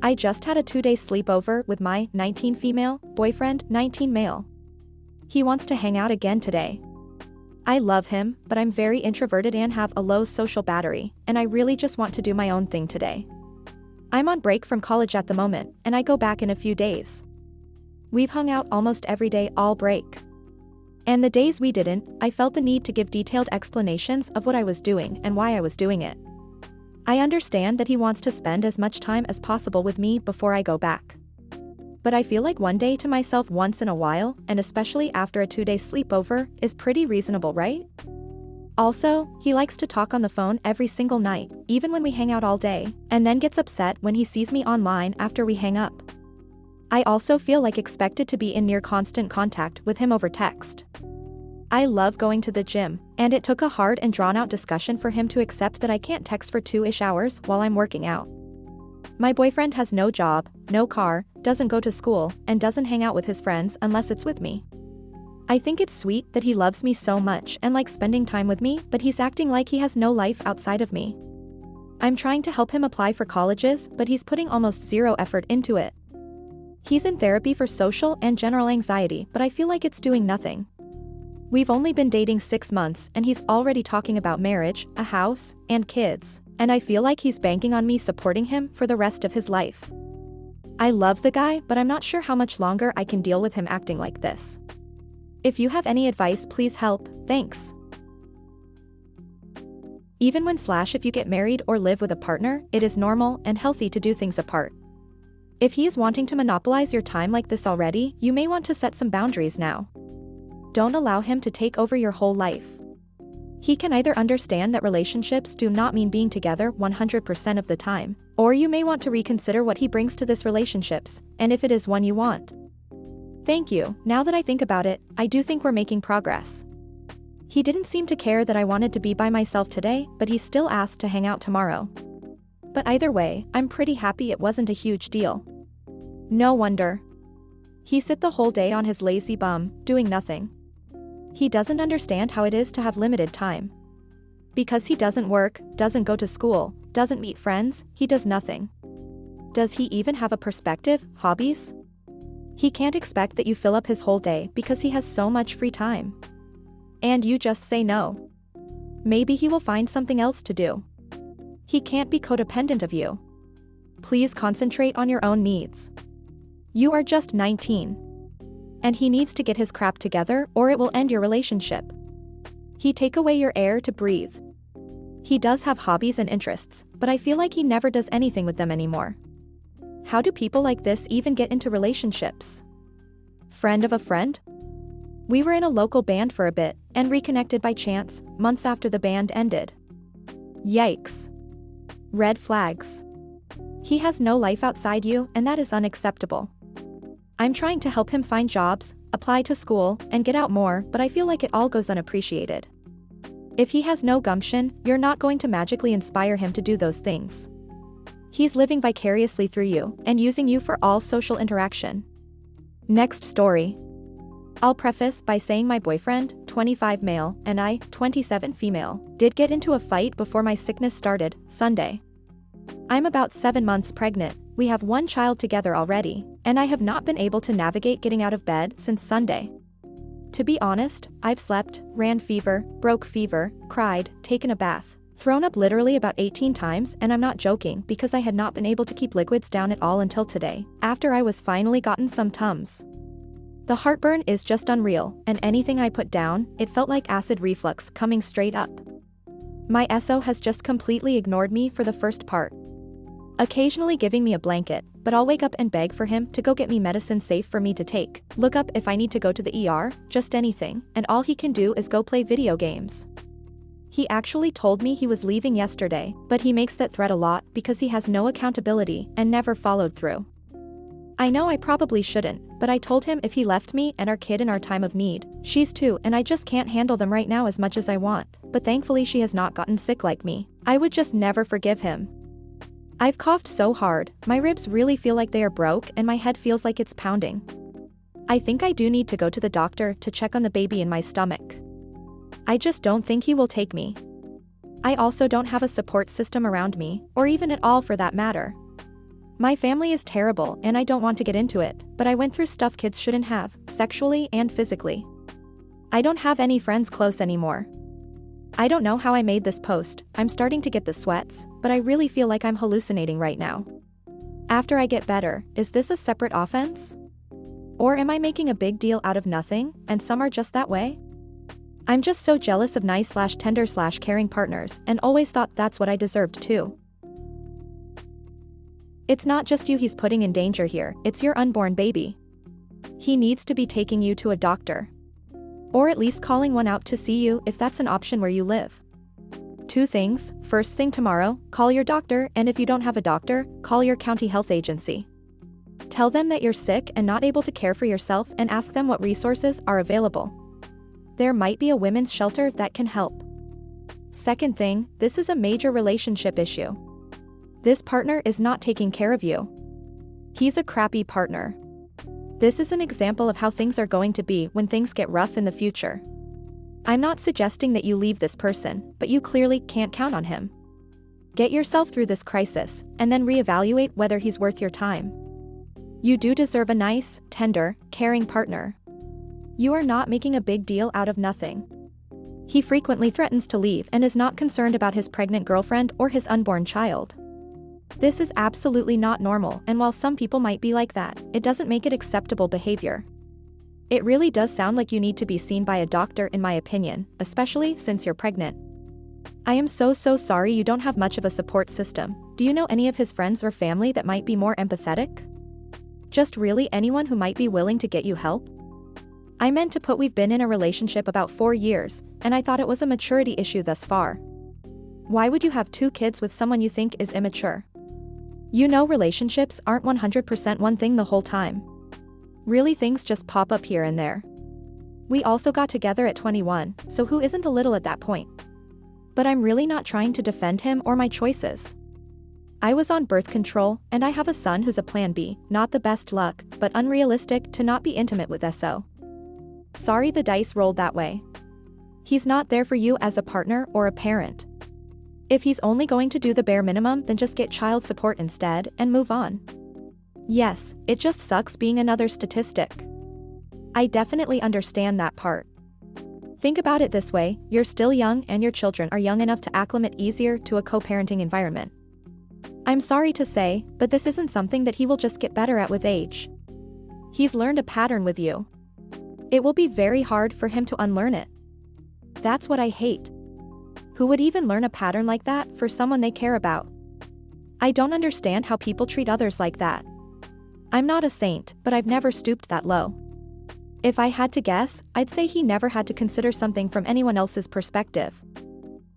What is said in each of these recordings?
I just had a 2-day sleepover with my 19 female boyfriend, 19 male. He wants to hang out again today. I love him, but I'm very introverted and have a low social battery, and I really just want to do my own thing today. I'm on break from college at the moment, and I go back in a few days. We've hung out almost every day all break. And the days we didn't, I felt the need to give detailed explanations of what I was doing and why I was doing it. I understand that he wants to spend as much time as possible with me before I go back. But I feel like one day to myself once in a while, and especially after a 2-day sleepover, is pretty reasonable, right? Also, he likes to talk on the phone every single night, even when we hang out all day, and then gets upset when he sees me online after we hang up. I also feel like expected to be in near constant contact with him over text. I love going to the gym, and it took a hard and drawn-out discussion for him to accept that I can't text for 2-ish hours while I'm working out. My boyfriend has no job, no car, doesn't go to school, and doesn't hang out with his friends unless it's with me. I think it's sweet that he loves me so much and likes spending time with me, but he's acting like he has no life outside of me. I'm trying to help him apply for colleges, but he's putting almost zero effort into it. He's in therapy for social and general anxiety, but I feel like it's doing nothing. We've only been dating 6 months and he's already talking about marriage, a house, and kids, and I feel like he's banking on me supporting him for the rest of his life. I love the guy, but I'm not sure how much longer I can deal with him acting like this. If you have any advice, please help, thanks. Even if you get married or live with a partner, it is normal and healthy to do things apart. If he is wanting to monopolize your time like this already, you may want to set some boundaries now. Don't allow him to take over your whole life. He can either understand that relationships do not mean being together 100% of the time, or you may want to reconsider what he brings to this relationships, and if it is one you want. Thank you. Now that I think about it, I do think we're making progress. He didn't seem to care that I wanted to be by myself today, but he still asked to hang out tomorrow. But either way, I'm pretty happy it wasn't a huge deal. No wonder. He sit the whole day on his lazy bum, doing nothing. He doesn't understand how it is to have limited time. Because he doesn't work, doesn't go to school, doesn't meet friends, he does nothing. Does he even have a perspective, hobbies? He can't expect that you fill up his whole day because he has so much free time. And you just say no. Maybe he will find something else to do. He can't be codependent of you. Please concentrate on your own needs. You are just 19. And he needs to get his crap together or it will end your relationship. He take away your air to breathe. He does have hobbies and interests, but I feel like he never does anything with them anymore. How do people like this even get into relationships? Friend of a friend? We were in a local band for a bit, and reconnected by chance, months after the band ended. Yikes. Red flags. He has no life outside you, and that is unacceptable. I'm trying to help him find jobs, apply to school, and get out more, but I feel like it all goes unappreciated. If he has no gumption, you're not going to magically inspire him to do those things. He's living vicariously through you, and using you for all social interaction. Next story. I'll preface by saying my boyfriend, 25 male, and I, 27 female, did get into a fight before my sickness started, Sunday. I'm about 7 months pregnant, we have 1 child together already, and I have not been able to navigate getting out of bed since Sunday. To be honest, I've slept, ran fever, broke fever, cried, taken a bath, thrown up literally about 18 times, and I'm not joking because I had not been able to keep liquids down at all until today, after I was finally gotten some Tums. The heartburn is just unreal, and anything I put down, it felt like acid reflux coming straight up. My SO has just completely ignored me for the first part. Occasionally giving me a blanket, but I'll wake up and beg for him to go get me medicine safe for me to take, look up if I need to go to the ER, just anything, and all he can do is go play video games. He actually told me he was leaving yesterday, but he makes that threat a lot because he has no accountability and never followed through. I know I probably shouldn't, but I told him if he left me and our kid in our time of need, she's 2 and I just can't handle them right now as much as I want, but thankfully she has not gotten sick like me, I would just never forgive him. I've coughed so hard, my ribs really feel like they are broke and my head feels like it's pounding. I think I do need to go to the doctor to check on the baby in my stomach. I just don't think he will take me. I also don't have a support system around me, or even at all for that matter. My family is terrible and I don't want to get into it, but I went through stuff kids shouldn't have, sexually and physically. I don't have any friends close anymore. I don't know how I made this post, I'm starting to get the sweats, but I really feel like I'm hallucinating right now. After I get better, is this a separate offense? Or am I making a big deal out of nothing, and some are just that way? I'm just so jealous of nice/tender/caring partners and always thought that's what I deserved too. It's not just you he's putting in danger here, it's your unborn baby. He needs to be taking you to a doctor. Or at least calling one out to see you if that's an option where you live. 2 things, first thing tomorrow, call your doctor, and if you don't have a doctor, call your county health agency. Tell them that you're sick and not able to care for yourself and ask them what resources are available. There might be a women's shelter that can help. Second thing, this is a major relationship issue. This partner is not taking care of you. He's a crappy partner. This is an example of how things are going to be when things get rough in the future. I'm not suggesting that you leave this person, but you clearly can't count on him. Get yourself through this crisis, and then reevaluate whether he's worth your time. You do deserve a nice, tender, caring partner. You are not making a big deal out of nothing. He frequently threatens to leave and is not concerned about his pregnant girlfriend or his unborn child. This is absolutely not normal, and while some people might be like that, it doesn't make it acceptable behavior. It really does sound like you need to be seen by a doctor in my opinion, especially since you're pregnant. I am so sorry you don't have much of a support system. Do you know any of his friends or family that might be more empathetic? Just really anyone who might be willing to get you help? I meant to put we've been in a relationship about 4 years, and I thought it was a maturity issue thus far. Why would you have 2 kids with someone you think is immature? You know relationships aren't 100% one thing the whole time. Really things just pop up here and there. We also got together at 21, so who isn't a little at that point? But I'm really not trying to defend him or my choices. I was on birth control, and I have a son who's a plan B, not the best luck, but unrealistic to not be intimate with SO. Sorry the dice rolled that way. He's not there for you as a partner or a parent. If he's only going to do the bare minimum, then just get child support instead and move on. Yes, it just sucks being another statistic. I definitely understand that part. Think about it this way, you're still young and your children are young enough to acclimate easier to a co-parenting environment. I'm sorry to say, but this isn't something that he will just get better at with age. He's learned a pattern with you. It will be very hard for him to unlearn it. That's what I hate. Who would even learn a pattern like that for someone they care about? I don't understand how people treat others like that. I'm not a saint, but I've never stooped that low. If I had to guess, I'd say he never had to consider something from anyone else's perspective.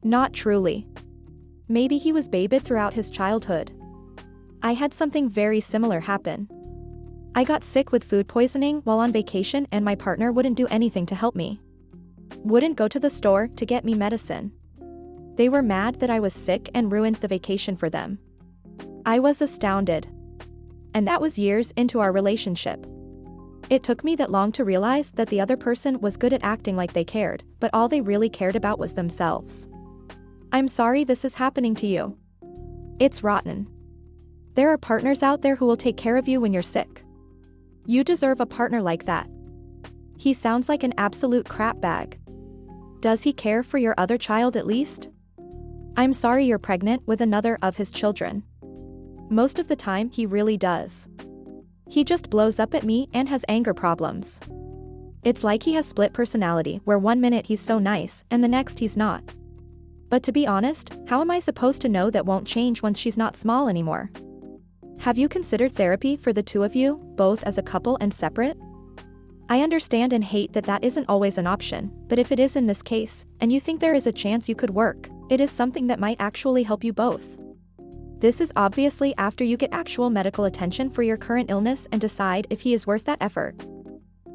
Not truly. Maybe he was babied throughout his childhood. I had something very similar happen. I got sick with food poisoning while on vacation and my partner wouldn't do anything to help me. Wouldn't go to the store to get me medicine. They were mad that I was sick and ruined the vacation for them. I was astounded. And that was years into our relationship. It took me that long to realize that the other person was good at acting like they cared, but all they really cared about was themselves. I'm sorry this is happening to you. It's rotten. There are partners out there who will take care of you when you're sick. You deserve a partner like that. He sounds like an absolute crap bag. Does he care for your other child at least? I'm sorry you're pregnant with another of his children. Most of the time he really does. He just blows up at me and has anger problems. It's like he has split personality where one minute he's so nice and the next he's not. But to be honest, how am I supposed to know that won't change once she's not small anymore? Have you considered therapy for the 2 of you, both as a couple and separate? I understand and hate that that isn't always an option, but if it is in this case, and you think there is a chance you could work, it is something that might actually help you both. This is obviously after you get actual medical attention for your current illness and decide if he is worth that effort.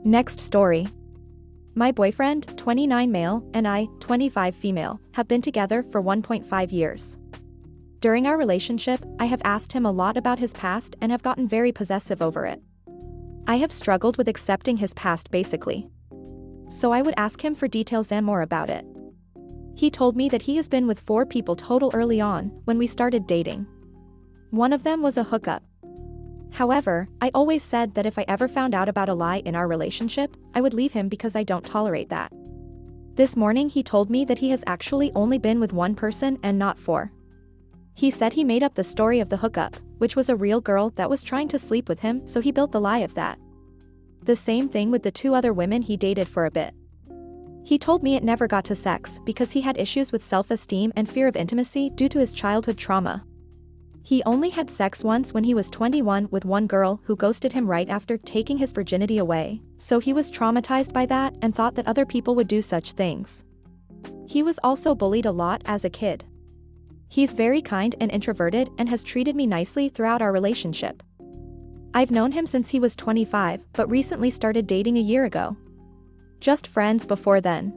Next story. My boyfriend, 29 male, and I, 25 female, have been together for 1.5 years. During our relationship, I have asked him a lot about his past and have gotten very possessive over it. I have struggled with accepting his past basically. So I would ask him for details and more about it. He told me that he has been with 4 people total early on, when we started dating. One of them was a hookup. However, I always said that if I ever found out about a lie in our relationship, I would leave him because I don't tolerate that. This morning he told me that he has actually only been with one person and not four. He said he made up the story of the hookup, which was a real girl that was trying to sleep with him, so he built the lie of that. The same thing with the 2 other women he dated for a bit. He told me it never got to sex because he had issues with self-esteem and fear of intimacy due to his childhood trauma. He only had sex once when he was 21 with one girl who ghosted him right after taking his virginity away, so he was traumatized by that and thought that other people would do such things. He was also bullied a lot as a kid. He's very kind and introverted and has treated me nicely throughout our relationship. I've known him since he was 25, but recently started dating a year ago. Just friends before then.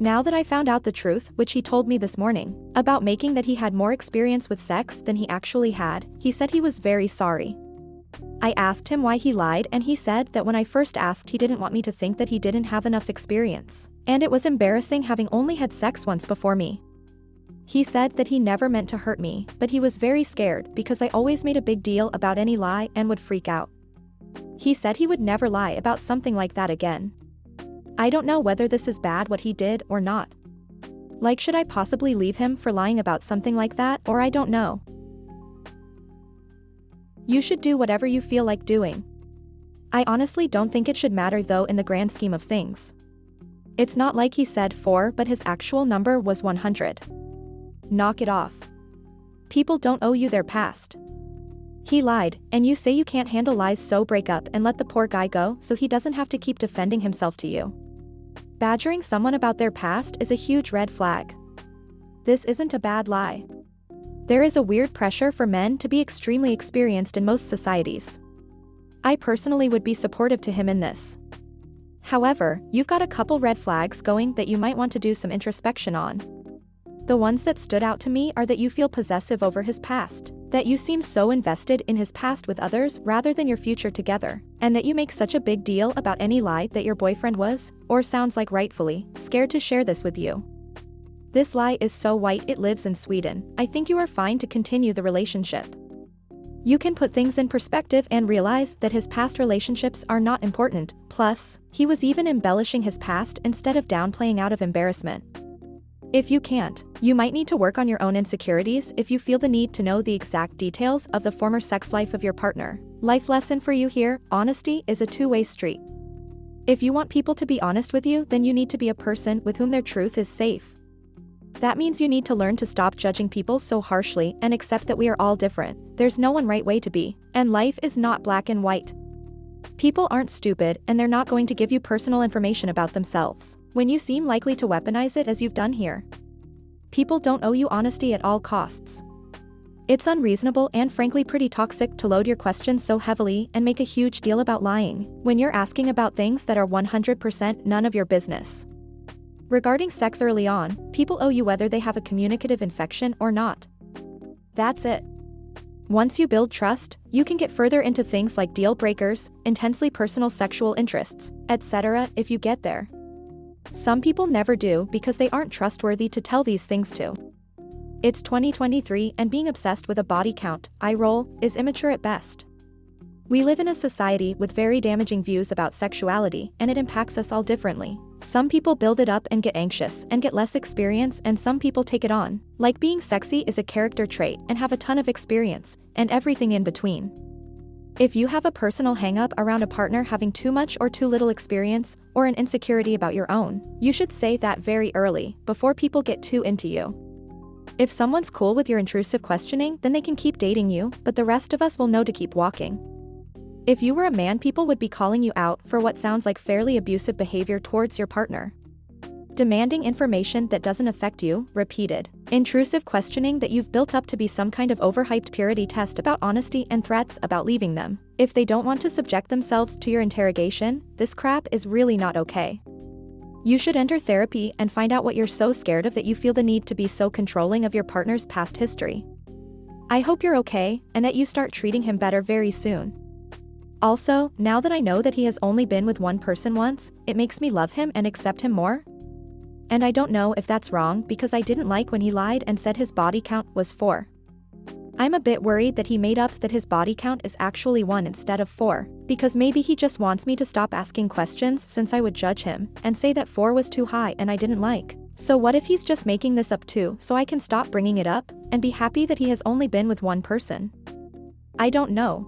Now that I found out the truth, which he told me this morning, about making that he had more experience with sex than he actually had, he said he was very sorry. I asked him why he lied and he said that when I first asked he didn't want me to think that he didn't have enough experience, and it was embarrassing having only had sex once before me. He said that he never meant to hurt me, but he was very scared because I always made a big deal about any lie and would freak out. He said he would never lie about something like that again. I don't know whether this is bad what he did or not. Like, should I possibly leave him for lying about something like that, or I don't know. You should do whatever you feel like doing. I honestly don't think it should matter though in the grand scheme of things. It's not like he said 4 but his actual number was 100. Knock it off. People don't owe you their past. He lied, and you say you can't handle lies, so break up and let the poor guy go so he doesn't have to keep defending himself to you. Badgering someone about their past is a huge red flag. This isn't a bad lie. There is a weird pressure for men to be extremely experienced in most societies. I personally would be supportive to him in this. However, you've got a couple red flags going that you might want to do some introspection on. The ones that stood out to me are that you feel possessive over his past, that you seem so invested in his past with others rather than your future together, and that you make such a big deal about any lie that your boyfriend was, or sounds like rightfully, scared to share this with you. This lie is so white it lives in Sweden. I think you are fine to continue the relationship. You can put things in perspective and realize that his past relationships are not important, plus, he was even embellishing his past instead of downplaying out of embarrassment. If you can't, you might need to work on your own insecurities if you feel the need to know the exact details of the former sex life of your partner. Life lesson for you here: honesty is a two-way street. If you want people to be honest with you, then you need to be a person with whom their truth is safe. That means you need to learn to stop judging people so harshly and accept that we are all different. There's no one right way to be, and life is not black and white. People aren't stupid, and they're not going to give you personal information about themselves when you seem likely to weaponize it as you've done here. People don't owe you honesty at all costs. It's unreasonable and frankly pretty toxic to load your questions so heavily and make a huge deal about lying when you're asking about things that are 100% none of your business. Regarding sex early on, people owe you whether they have a communicative infection or not. That's it. Once you build trust, you can get further into things like deal breakers, intensely personal sexual interests, etc. if you get there. Some people never do because they aren't trustworthy to tell these things to. It's 2023 and being obsessed with a body count, eye roll, is immature at best. We live in a society with very damaging views about sexuality, and it impacts us all differently. Some people build it up and get anxious and get less experience, and some people take it on, like being sexy is a character trait and have a ton of experience, and everything in between. If you have a personal hang-up around a partner having too much or too little experience, or an insecurity about your own, you should say that very early, before people get too into you. If someone's cool with your intrusive questioning, then they can keep dating you, but the rest of us will know to keep walking. If you were a man, people would be calling you out for what sounds like fairly abusive behavior towards your partner. Demanding information that doesn't affect you, repeated, intrusive questioning that you've built up to be some kind of overhyped purity test about honesty, and threats about leaving them if they don't want to subject themselves to your interrogation. This crap is really not okay. You should enter therapy and find out what you're so scared of that you feel the need to be so controlling of your partner's past history. I hope you're okay, and that you start treating him better very soon. Also, now that I know that he has only been with one person once, it makes me love him and accept him more. And I don't know if that's wrong because I didn't like when he lied and said his body count was 4. I'm a bit worried that he made up that his body count is actually 1 instead of 4, because maybe he just wants me to stop asking questions since I would judge him and say that 4 was too high and I didn't like. So what if he's just making this up too so I can stop bringing it up and be happy that he has only been with one person? I don't know.